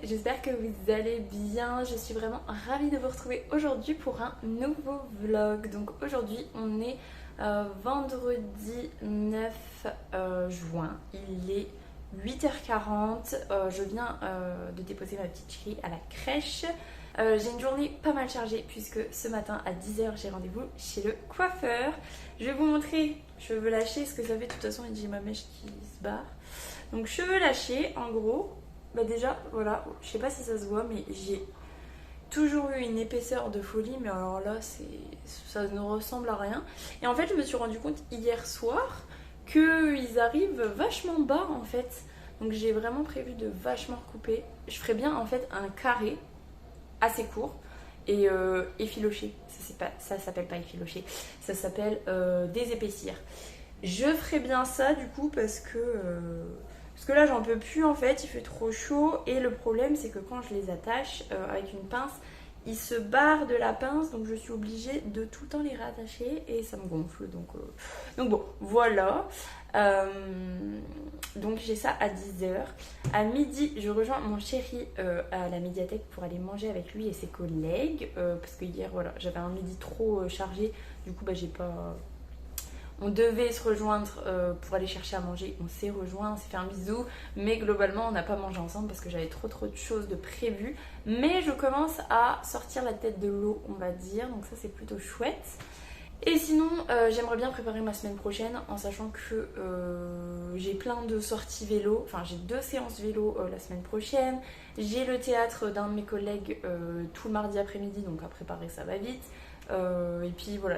j'espère que vous allez bien. Je suis vraiment ravie de vous retrouver aujourd'hui pour un nouveau vlog. Donc aujourd'hui on est vendredi 9 juin, il est 8h40, je viens de déposer ma petite chérie à la crèche. J'ai une journée pas mal chargée puisque ce matin à 10h j'ai rendez-vous chez le coiffeur. Je vais vous montrer cheveux lâchés, ce que ça fait. De toute façon j'ai ma mèche qui se barre. Donc cheveux lâchés en gros, bah déjà voilà, je sais pas si ça se voit mais j'ai toujours eu une épaisseur de folie, mais alors là ça ne ressemble à rien. Et en fait je me suis rendu compte hier soir qu'ils arrivent vachement bas en fait. Donc j'ai vraiment prévu de vachement recouper. Je ferais bien en fait un carré assez court et effiloché. Ça s'appelle pas effiloché, ça s'appelle désépaissir. Je ferais bien ça du coup parce que là j'en peux plus en fait, il fait trop chaud et le problème c'est que quand je les attache avec une pince, ils se barrent de la pince, donc je suis obligée de tout le temps les rattacher et ça me gonfle, donc bon voilà. Donc j'ai ça à 10h. À midi je rejoins mon chéri à la médiathèque pour aller manger avec lui et ses collègues parce que hier voilà j'avais un midi trop chargé, du coup bah j'ai pas... On devait se rejoindre pour aller chercher à manger, on s'est rejoint, on s'est fait un bisou, mais globalement on n'a pas mangé ensemble parce que j'avais trop de choses de prévues. Mais je commence à sortir la tête de l'eau, on va dire, donc ça c'est plutôt chouette. Et sinon j'aimerais bien préparer ma semaine prochaine en sachant que j'ai plein de sorties vélo, enfin j'ai 2 séances vélo la semaine prochaine. J'ai le théâtre d'un de mes collègues tout le mardi après-midi, donc à préparer ça va vite. Et puis voilà,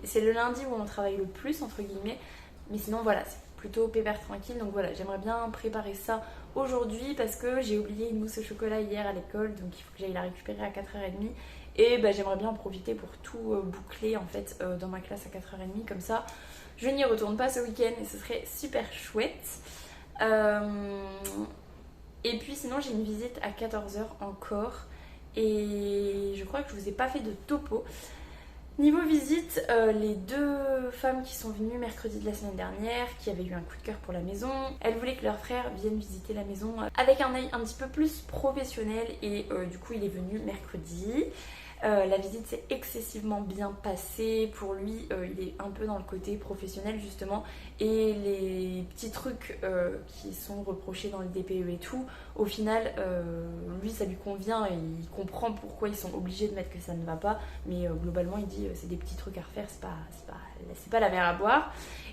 c'est le lundi où on travaille le plus entre guillemets, mais sinon voilà, c'est plutôt pépère tranquille. Donc voilà, j'aimerais bien préparer ça aujourd'hui parce que j'ai oublié une mousse au chocolat hier à l'école, donc il faut que j'aille la récupérer à 4h30 et bah, j'aimerais bien en profiter pour tout boucler en fait dans ma classe à 4h30, comme ça je n'y retourne pas ce week-end et ce serait super chouette. Et puis sinon j'ai une visite à 14h encore et je crois que je vous ai pas fait de topo. Niveau visite, les 2 femmes qui sont venues mercredi de la semaine dernière, qui avaient eu un coup de cœur pour la maison, elles voulaient que leur frère vienne visiter la maison avec un œil un petit peu plus professionnel et du coup il est venu mercredi. La visite s'est excessivement bien passée. Pour lui, il est un peu dans le côté professionnel justement, et les petits trucs qui sont reprochés dans le DPE et tout, au final, lui ça lui convient et il comprend pourquoi ils sont obligés de mettre que ça ne va pas, mais globalement il dit c'est des petits trucs à refaire, c'est pas la mer à boire.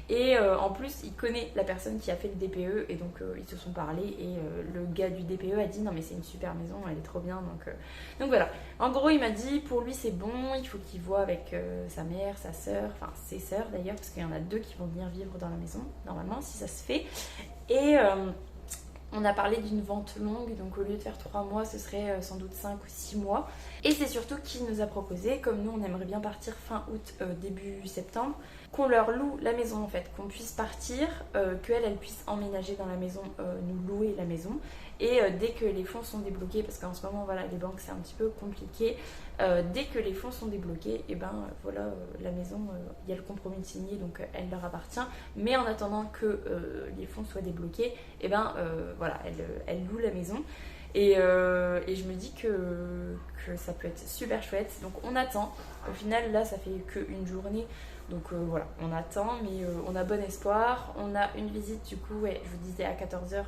Et en plus il connaît la personne qui a fait le DPE et donc ils se sont parlé et le gars du DPE a dit non mais c'est une super maison, elle est trop bien, donc voilà. En gros il m'a dit pour lui c'est bon, il faut qu'il voit avec sa mère, sa soeur, enfin ses soeurs d'ailleurs, parce qu'il y en a 2 qui vont venir vivre dans la maison normalement si ça se fait. Et on a parlé d'une vente longue, donc au lieu de faire 3 mois, ce serait sans doute 5 ou 6 mois. Et c'est surtout qu'il nous a proposé, comme nous on aimerait bien partir fin août, début septembre, qu'on leur loue la maison en fait, qu'on puisse partir, qu'elle puisse emménager dans la maison, nous louer la maison. Et dès que les fonds sont débloqués, parce qu'en ce moment voilà les banques c'est un petit peu compliqué, dès que les fonds sont débloqués, et ben voilà la maison, il y a le compromis de signer, donc elle leur appartient. Mais en attendant que les fonds soient débloqués, et ben voilà elle loue la maison. Et je me dis que ça peut être super chouette, donc on attend. Au final là ça fait qu'une journée, donc voilà on attend, mais on a bon espoir. On a une visite du coup, ouais, je vous disais à 14h,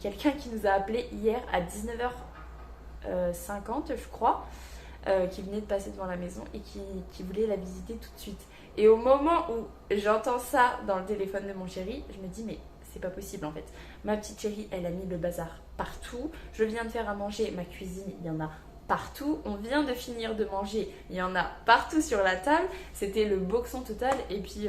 quelqu'un qui nous a appelé hier à 19h50 je crois, qui venait de passer devant la maison et qui voulait la visiter tout de suite. Et au moment où j'entends ça dans le téléphone de mon chéri, je me dis mais c'est pas possible en fait. Ma petite chérie, elle a mis le bazar partout. Je viens de faire à manger, ma cuisine, il y en a partout. On vient de finir de manger, il y en a partout sur la table. C'était le boxon total. Et puis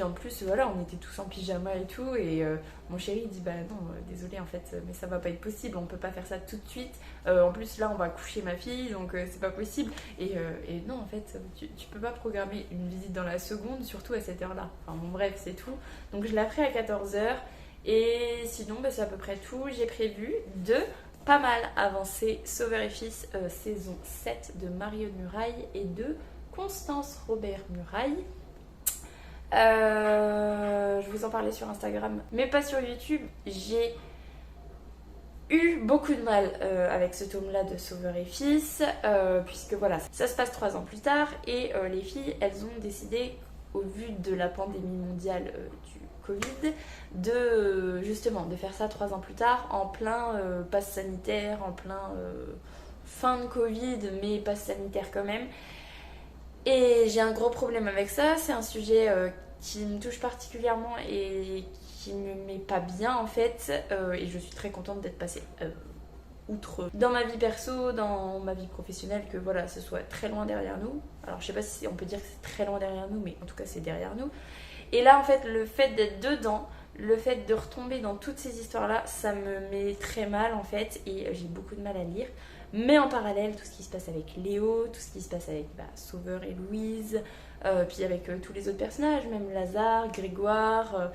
en plus, voilà, on était tous en pyjama et tout. Et mon chéri dit bah non, désolé en fait, mais ça va pas être possible. On peut pas faire ça tout de suite. En plus là, on va coucher ma fille, donc c'est pas possible. Et non, en fait, tu peux pas programmer une visite dans la seconde, surtout à cette heure-là. Enfin bon, bref, c'est tout. Donc je la ferai à 14h. Et sinon, bah, c'est à peu près tout. J'ai prévu de pas mal avancer Sauveur et Fils saison 7 de Mario Muraille et de Constance Robert Muraille. Je vous en parlais sur Instagram, mais pas sur YouTube. J'ai eu beaucoup de mal avec ce tome-là de Sauveur et Fils, puisque voilà, ça se passe 3 ans plus tard, et les filles, elles ont décidé, au vu de la pandémie mondiale du Covid, justement de faire ça 3 ans plus tard, en plein pass sanitaire, en plein fin de Covid, mais pass sanitaire quand même. Et j'ai un gros problème avec ça, c'est un sujet qui me touche particulièrement et qui me met pas bien en fait, et je suis très contente d'être passée outre dans ma vie perso, dans ma vie professionnelle, que voilà, ce soit très loin derrière nous. Alors je sais pas si on peut dire que c'est très loin derrière nous, mais en tout cas c'est derrière nous. Et là en fait, le fait d'être dedans, le fait de retomber dans toutes ces histoires là, ça me met très mal en fait, et j'ai beaucoup de mal à lire. Mais en parallèle, tout ce qui se passe avec Léo, tout ce qui se passe avec Sauveur et Louise, puis avec tous les autres personnages, même Lazare, Grégoire,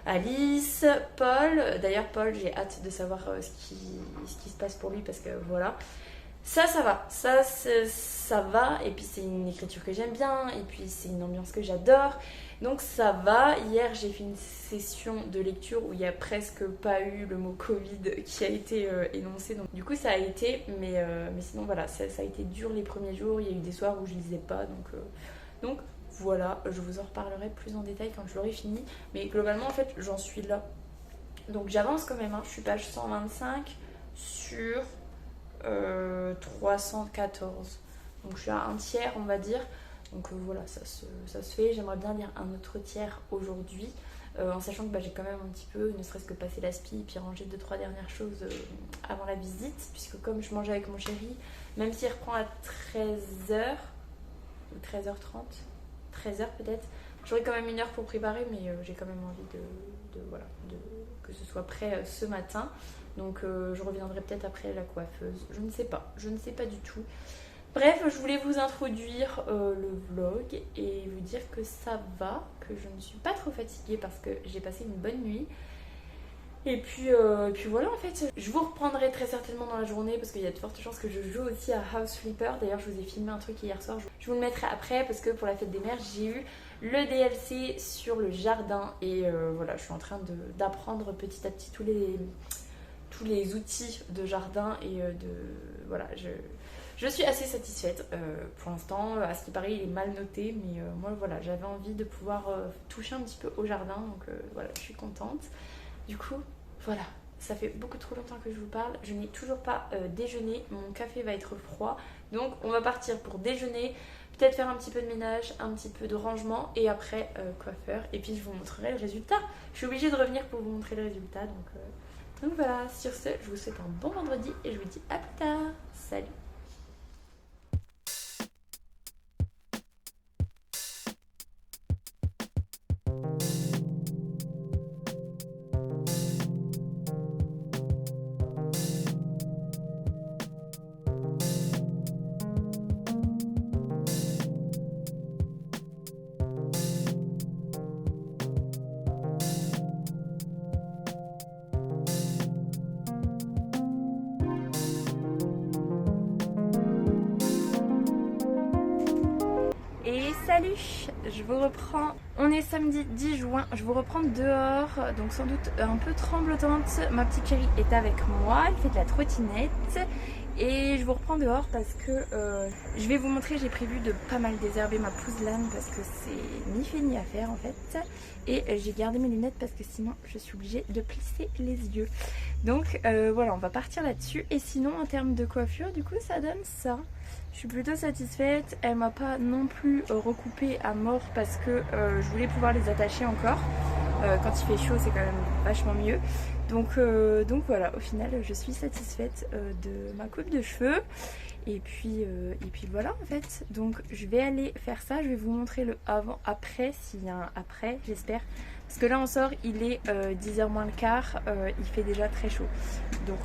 Alice, Paul. D'ailleurs Paul, j'ai hâte de savoir ce qui se passe pour lui, parce que voilà, ça va, ça va, et puis c'est une écriture que j'aime bien, et puis c'est une ambiance que j'adore, donc ça va. Hier j'ai fait une session de lecture où il n'y a presque pas eu le mot Covid qui a été énoncé, donc du coup ça a été, mais sinon voilà, ça a été dur les premiers jours, il y a eu des soirs où je lisais pas, donc voilà, je vous en reparlerai plus en détail quand je l'aurai fini, mais globalement en fait j'en suis là, donc j'avance quand même, hein. Je suis page 125 sur 314, donc je suis à un tiers on va dire, donc voilà, ça se fait. J'aimerais bien lire un autre tiers aujourd'hui, en sachant que j'ai quand même un petit peu, ne serait-ce que passer l'aspi et puis ranger 2-3 dernières choses avant la visite, puisque comme je mange avec mon chéri, même s'il reprend à 13h ou 13h30, 13h peut-être, j'aurai quand même 1 heure pour préparer, mais j'ai quand même envie que ce soit prêt ce matin. Donc je reviendrai peut-être après la coiffeuse, je ne sais pas du tout. Bref, je voulais vous introduire le vlog et vous dire que ça va, que je ne suis pas trop fatiguée parce que j'ai passé une bonne nuit. Et puis voilà, en fait, je vous reprendrai très certainement dans la journée parce qu'il y a de fortes chances que je joue aussi à House Flipper. D'ailleurs, je vous ai filmé un truc hier soir, je vous le mettrai après parce que pour la fête des mères, j'ai eu le DLC sur le jardin et voilà, je suis en train d'apprendre petit à petit tous les outils de jardin et voilà, je suis assez satisfaite pour l'instant. À ce qui paraît, il est mal noté, mais moi voilà, j'avais envie de pouvoir toucher un petit peu au jardin, donc voilà, je suis contente. Du coup, voilà, ça fait beaucoup trop longtemps que je vous parle. Je n'ai toujours pas déjeuné, mon café va être froid, donc on va partir pour déjeuner, peut-être faire un petit peu de ménage, un petit peu de rangement, et après coiffeur, et puis je vous montrerai le résultat. Je suis obligée de revenir pour vous montrer le résultat, donc voilà, sur ce, je vous souhaite un bon vendredi et je vous dis à plus tard. Salut! Et salut, je vous reprends, on est samedi 10 juin, je vous reprends dehors, donc sans doute un peu tremblotante. Ma petite chérie est avec moi, elle fait de la trottinette et je vous reprends dehors parce que je vais vous montrer, j'ai prévu de pas mal désherber ma pouselane parce que c'est ni fait ni à faire en fait, et j'ai gardé mes lunettes parce que sinon je suis obligée de plisser les yeux. Donc voilà, on va partir là-dessus. Et sinon en termes de coiffure, du coup ça donne ça. Je suis plutôt satisfaite, elle m'a pas non plus recoupé à mort parce que je voulais pouvoir les attacher encore. Quand il fait chaud c'est quand même vachement mieux. Donc voilà, au final je suis satisfaite de ma coupe de cheveux. Et puis voilà en fait. Donc je vais aller faire ça, je vais vous montrer le avant après, s'il y a un après j'espère. Parce que là on sort, il est 10h moins le quart, il fait déjà très chaud. Donc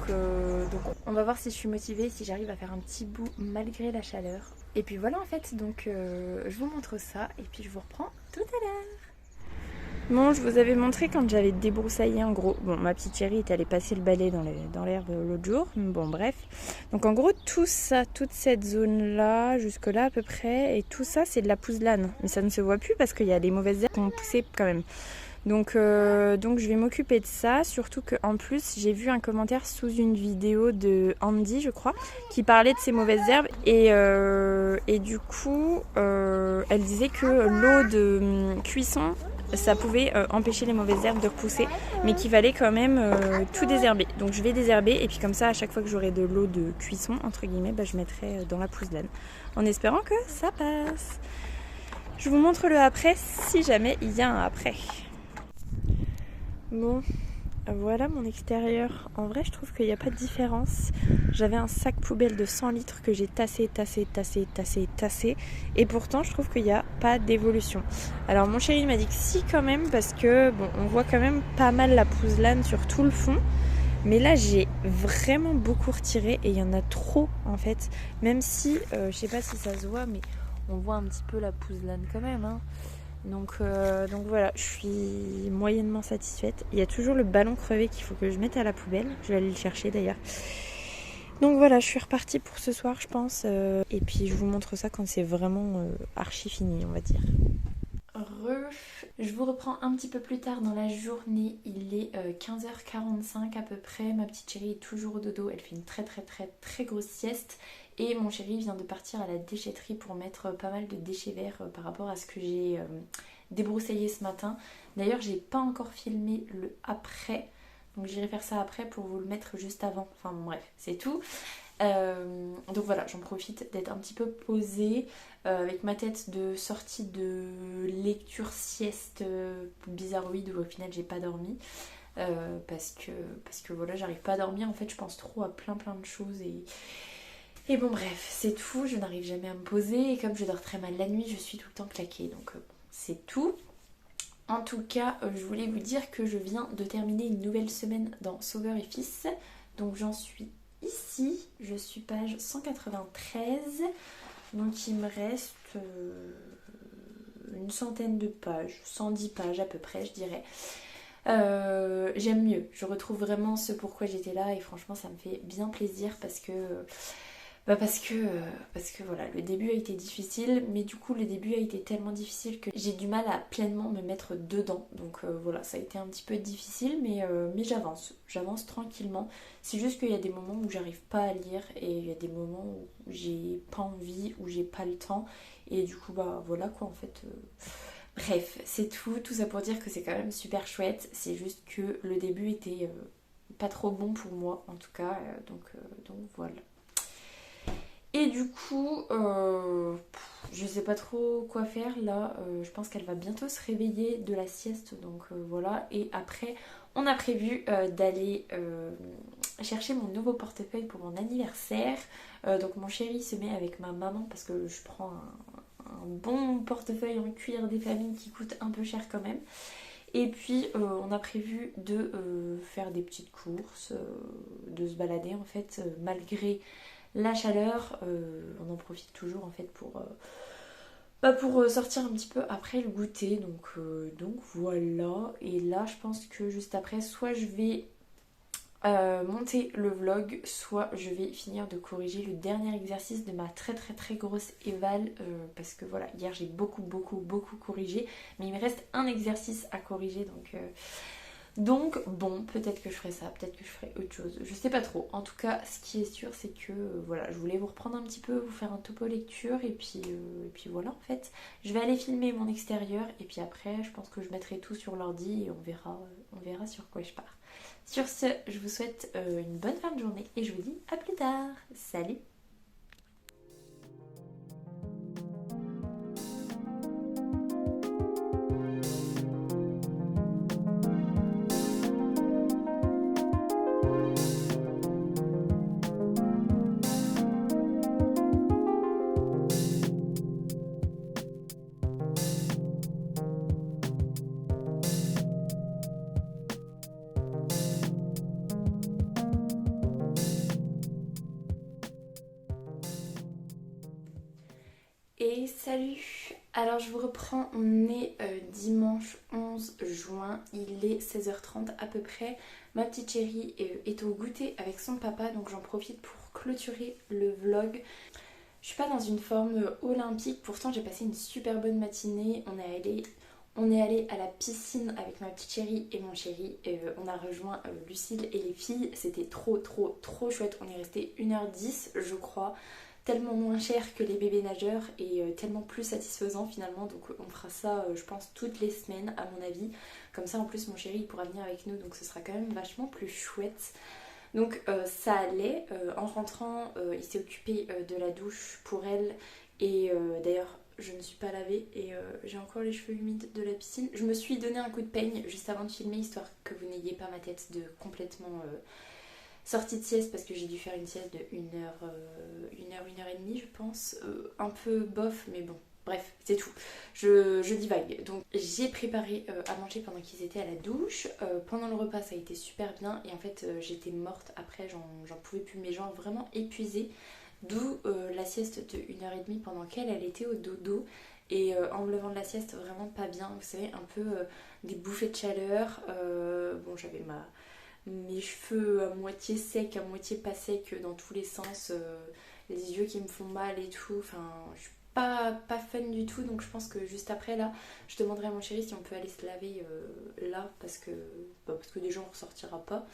on va voir si je suis motivée, si j'arrive à faire un petit bout malgré la chaleur. Et puis voilà en fait, donc je vous montre ça et puis je vous reprends tout à l'heure. Bon, je vous avais montré quand j'avais débroussaillé en gros. Bon, ma petite chérie est allée passer le balai dans l'herbe l'autre jour. Bon, bref. Donc en gros, tout ça, toute cette zone-là, jusque-là à peu près, et tout ça, c'est de la pouselane. Mais ça ne se voit plus parce qu'il y a les mauvaises herbes qui ont poussé quand même. Donc je vais m'occuper de ça, surtout qu'en plus j'ai vu un commentaire sous une vidéo de Andy, je crois, qui parlait de ces mauvaises herbes et du coup elle disait que l'eau de cuisson ça pouvait empêcher les mauvaises herbes de repousser, mais qu'il fallait quand même tout désherber. Donc je vais désherber et puis comme ça à chaque fois que j'aurai de l'eau de cuisson entre guillemets, je mettrai dans la pousse d'âne en espérant que ça passe. Je vous montre le après si jamais il y a un après. Bon, voilà mon extérieur. En vrai, je trouve qu'il n'y a pas de différence. J'avais un sac poubelle de 100 litres que j'ai tassé. Et pourtant, je trouve qu'il n'y a pas d'évolution. Alors, mon chéri m'a dit que si quand même, parce que bon, on voit quand même pas mal la pouzzlane sur tout le fond. Mais là, j'ai vraiment beaucoup retiré et il y en a trop en fait. Même si, je sais pas si ça se voit, mais on voit un petit peu la pouzzlane quand même, hein. Donc voilà, je suis moyennement satisfaite. Il y a toujours le ballon crevé qu'il faut que je mette à la poubelle. Je vais aller le chercher d'ailleurs. Donc voilà, je suis repartie pour ce soir, je pense. Et puis je vous montre ça quand c'est vraiment archi fini, on va dire. Je vous reprends un petit peu plus tard dans la journée. Il est 15h45 à peu près. Ma petite chérie est toujours au dodo. Elle fait une très grosse sieste. Et mon chéri vient de partir à la déchetterie pour mettre pas mal de déchets verts par rapport à ce que j'ai débroussaillé ce matin. D'ailleurs, j'ai pas encore filmé le après. Donc j'irai faire ça après pour vous le mettre juste avant. Enfin bon, bref, c'est tout. Donc voilà, j'en profite d'être un petit peu posée avec ma tête de sortie de lecture sieste bizarroïde où au final j'ai pas dormi parce que voilà, j'arrive pas à dormir. En fait, je pense trop à plein de choses et bon bref, c'est tout. Je n'arrive jamais à me poser et comme je dors très mal la nuit, je suis tout le temps claquée. Donc c'est tout. En tout cas, je voulais vous dire que je viens de terminer une nouvelle semaine dans Sauveur et Fils. Donc j'en suis ici, je suis page 193. Donc il me reste une centaine de pages, 110 pages à peu près je dirais. J'aime mieux, je retrouve vraiment ce pourquoi j'étais là et franchement ça me fait bien plaisir parce que voilà, le début a été difficile, mais du coup le début a été tellement difficile que j'ai du mal à pleinement me mettre dedans. Donc voilà, ça a été un petit peu difficile, mais j'avance tranquillement. C'est juste qu'il y a des moments où j'arrive pas à lire et il y a des moments où j'ai pas envie, où j'ai pas le temps. Et du coup voilà quoi en fait. Bref, c'est tout ça pour dire que c'est quand même super chouette. C'est juste que le début était pas trop bon pour moi en tout cas, donc voilà. Et du coup, je sais pas trop quoi faire là. Je pense qu'elle va bientôt se réveiller de la sieste, donc voilà. Et après, on a prévu d'aller chercher mon nouveau portefeuille pour mon anniversaire. Donc mon chéri se met avec ma maman parce que je prends un bon portefeuille en cuir des familles qui coûte un peu cher quand même. Et puis on a prévu de faire des petites courses, de se balader en fait malgré la chaleur, on en profite toujours en fait pour sortir un petit peu après le goûter. Donc voilà. Et là je pense que juste après, soit je vais monter le vlog, soit je vais finir de corriger le dernier exercice de ma très grosse éval parce que voilà, hier j'ai beaucoup corrigé, mais il me reste un exercice à corriger donc bon, peut-être que je ferai ça, peut-être que je ferai autre chose, je sais pas trop. En tout cas, ce qui est sûr, c'est que voilà, je voulais vous reprendre un petit peu, vous faire un topo lecture et puis voilà en fait. Je vais aller filmer mon extérieur et puis après, je pense que je mettrai tout sur l'ordi et on verra sur quoi je pars. Sur ce, je vous souhaite une bonne fin de journée et je vous dis à plus tard. Salut! Et salut! Alors je vous reprends, on est dimanche 11 juin, il est 16h30 à peu près. Ma petite chérie est au goûter avec son papa, donc j'en profite pour clôturer le vlog. Je suis pas dans une forme olympique, pourtant j'ai passé une super bonne matinée. On est allé à la piscine avec ma petite chérie et mon chéri. On a rejoint Lucille et les filles. C'était trop chouette. On est resté 1h10 je crois. Tellement moins cher que les bébés nageurs et tellement plus satisfaisant finalement. Donc on fera ça je pense toutes les semaines à mon avis. Comme ça en plus mon chéri il pourra venir avec nous. Donc ce sera quand même vachement plus chouette. Donc ça allait. En rentrant il s'est occupé de la douche pour elle. Et d'ailleurs je ne suis pas lavée et j'ai encore les cheveux humides de la piscine. Je me suis donné un coup de peigne juste avant de filmer, histoire que vous n'ayez pas ma tête de complètement sortie de sieste, parce que j'ai dû faire une sieste de 1 heure, 1 heure et demie je pense. Un peu bof mais bon. Bref, c'est tout. Je divague. Donc j'ai préparé à manger pendant qu'ils étaient à la douche. Pendant le repas ça a été super bien et en fait j'étais morte après, j'en pouvais plus, mes jambes vraiment épuisées. D'où la sieste de 1 heure et demie pendant qu'elle était au dodo. Et en me levant de la sieste, vraiment pas bien. Vous savez, un peu des bouffées de chaleur. Bon, j'avais mes cheveux à moitié secs, à moitié pas secs dans tous les sens. Les yeux qui me font mal et tout. Enfin, je suis pas fun du tout. Donc je pense que juste après, là, je demanderai à mon chéri si on peut aller se laver là. Parce que déjà, on ressortira pas.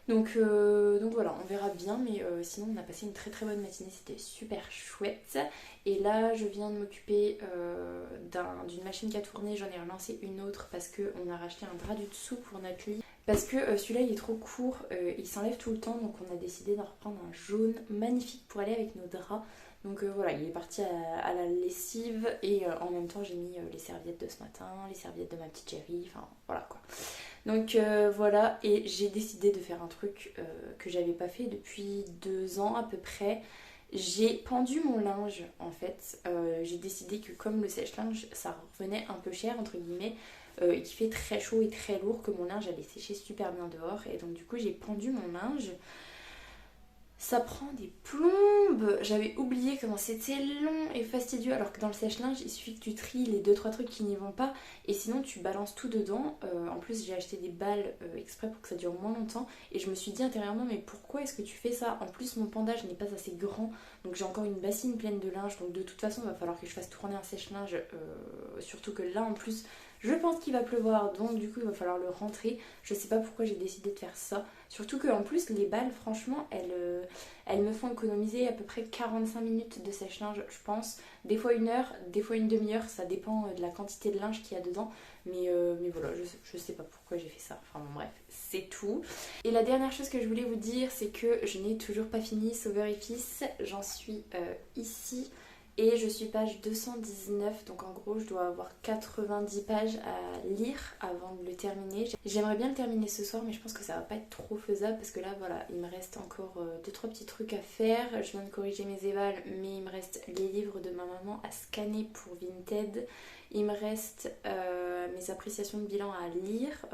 Donc voilà, on verra bien, mais sinon on a passé une très bonne matinée, c'était super chouette. Et là je viens de m'occuper d'une machine qui a tourné, j'en ai relancé une autre parce qu'on a racheté un drap du dessous pour notre lit. Parce que celui-là il est trop court, il s'enlève tout le temps, donc on a décidé d'en reprendre un jaune magnifique pour aller avec nos draps. Donc voilà, il est parti à la lessive et en même temps j'ai mis les serviettes de ce matin, les serviettes de ma petite chérie, enfin voilà quoi. Donc voilà, et j'ai décidé de faire un truc que j'avais pas fait depuis 2 ans à peu près. J'ai pendu mon linge en fait. J'ai décidé que comme le sèche-linge ça revenait un peu cher entre guillemets, et qu'il fait très chaud et très lourd, que mon linge allait sécher super bien dehors. Et donc du coup j'ai pendu mon linge. Ça prend des plombes. J'avais oublié comment c'était long et fastidieux, alors que dans le sèche-linge il suffit que tu tries les 2-3 trucs qui n'y vont pas et sinon tu balances tout dedans. En plus j'ai acheté des balles exprès pour que ça dure moins longtemps et je me suis dit intérieurement mais pourquoi est-ce que tu fais ça? En plus mon pendage n'est pas assez grand, donc j'ai encore une bassine pleine de linge, donc de toute façon il va falloir que je fasse tourner un sèche-linge, surtout que là en plus je pense qu'il va pleuvoir, donc du coup il va falloir le rentrer. Je sais pas pourquoi j'ai décidé de faire ça. Surtout qu'en plus les balles franchement elles me font économiser à peu près 45 minutes de sèche-linge je pense. Des fois 1 heure, des fois une demi-heure, ça dépend de la quantité de linge qu'il y a dedans. Mais voilà, je sais pas pourquoi j'ai fait ça. Enfin bon bref, c'est tout. Et la dernière chose que je voulais vous dire, c'est que je n'ai toujours pas fini Sauveur et Fils. J'en suis ici. Et je suis page 219, donc en gros je dois avoir 90 pages à lire avant de le terminer. J'aimerais bien le terminer ce soir, mais je pense que ça va pas être trop faisable parce que là voilà, il me reste encore 2-3 petits trucs à faire. Je viens de corriger mes évals, mais il me reste les livres de ma maman à scanner pour Vinted. Il me reste mes appréciations de bilan à lire.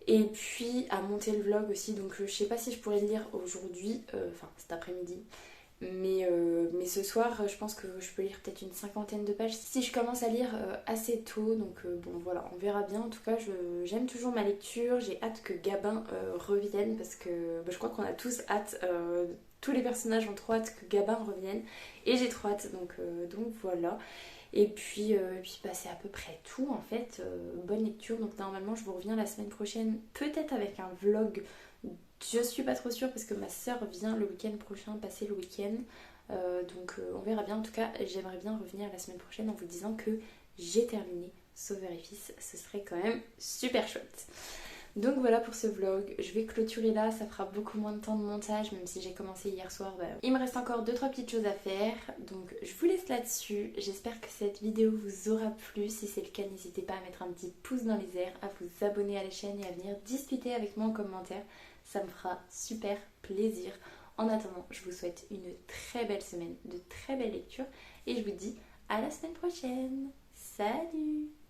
Et puis à monter le vlog aussi, donc je sais pas si je pourrais le lire aujourd'hui, enfin cet après-midi. Mais ce soir, je pense que je peux lire peut-être une 50aine de pages si je commence à lire assez tôt. Donc bon voilà, on verra bien. En tout cas, j'aime toujours ma lecture. J'ai hâte que Gabin revienne parce que je crois qu'on a tous hâte. Tous les personnages ont trop hâte que Gabin revienne. Et j'ai trop hâte, donc voilà. Et puis c'est à peu près tout en fait. Bonne lecture. Donc normalement, je vous reviens la semaine prochaine, peut-être avec un vlog. Je suis pas trop sûre parce que ma soeur vient le week-end prochain passer le week-end. Donc on verra bien. En tout cas, j'aimerais bien revenir la semaine prochaine en vous disant que j'ai terminé Sauveur et Fils. Ce serait quand même super chouette. Donc voilà pour ce vlog. Je vais clôturer là. Ça fera beaucoup moins de temps de montage, même si j'ai commencé hier soir. Il me reste encore 2-3 petites choses à faire. Donc je vous laisse là-dessus. J'espère que cette vidéo vous aura plu. Si c'est le cas, n'hésitez pas à mettre un petit pouce dans les airs, à vous abonner à la chaîne et à venir discuter avec moi en commentaire. Ça me fera super plaisir. En attendant, je vous souhaite une très belle semaine, de très belles lectures et je vous dis à la semaine prochaine. Salut!